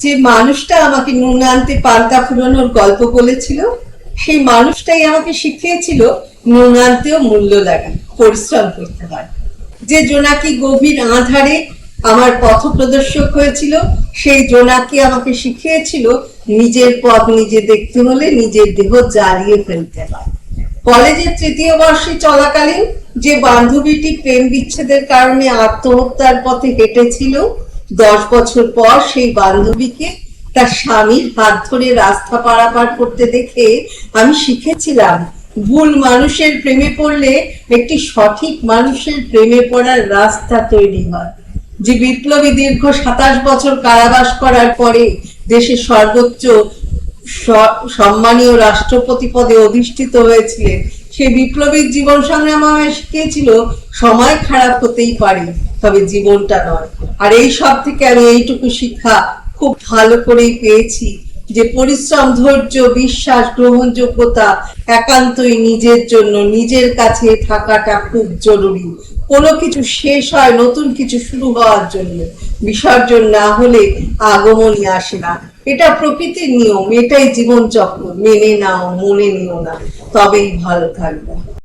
যে মানুষটা আমাকে নুন আনতে পান্তা ফুরানোর গল্প বলেছিল, সেই মানুষটাই আমাকে শিখিয়েছিল নুন আনতেও মূল্য লাগে, পরিশ্রম করতে হয়। যে জোনাকি গভীর আঁধারে আমার পথ প্রদর্শক হয়েছিল, সেই জোনাকি আমাকে শিখিয়েছিল নিজের পথ নিজে দেখতে হলে নিজের দেহ জ্বালিয়ে ফেলতে হয়। কলেজের তৃতীয় বর্ষে চলাকালীন যে বান্ধবীটি প্রেম বিচ্ছেদের কারণে আত্মহত্যার পথে হেঁটেছিল, 10 বছর পর সেই বান্ধবীকে তার স্বামীর হাত ধরে রাস্তা পারাপার করতে দেখে আমি শিখেছিলাম ভুল মানুষের প্রেমে পড়লে একটি সঠিক মানুষের প্রেমে পড়ার রাস্তা তৈরি হয়। যে বিপ্লবী দীর্ঘ 27 বছর কারাবাস করার পরে দেশের সর্বোচ্চ সম্মানীয় রাষ্ট্রপতি পদে অধিষ্ঠিত হয়েছিলেন, সেই বিপ্লবীর জীবন সংগ্রাম আমায় শিখিয়েছিল সময় খারাপ হতেই পারে, তবে জীবনটা নয়। আর এই সব থেকে আমি এইটুকু শিক্ষা খুব ভালো করেই পেয়েছি যে পরিশ্রম, ধৈর্য, বিশ্বাস, গ্রহণযোগ্যতা একান্তই নিজের জন্য, নিজের কাছে থাকাটা খুব জরুরি। কোনো কিছু শেষ হয় নতুন কিছু শুরু হওয়ার জন্য, বিসর্জন না হলে আগমনই আসে না। এটা প্রকৃতির নিয়ম, এটাই জীবন চক্র। মেনে নাও, মনে নিও না, তবেই ভালো থাকবে।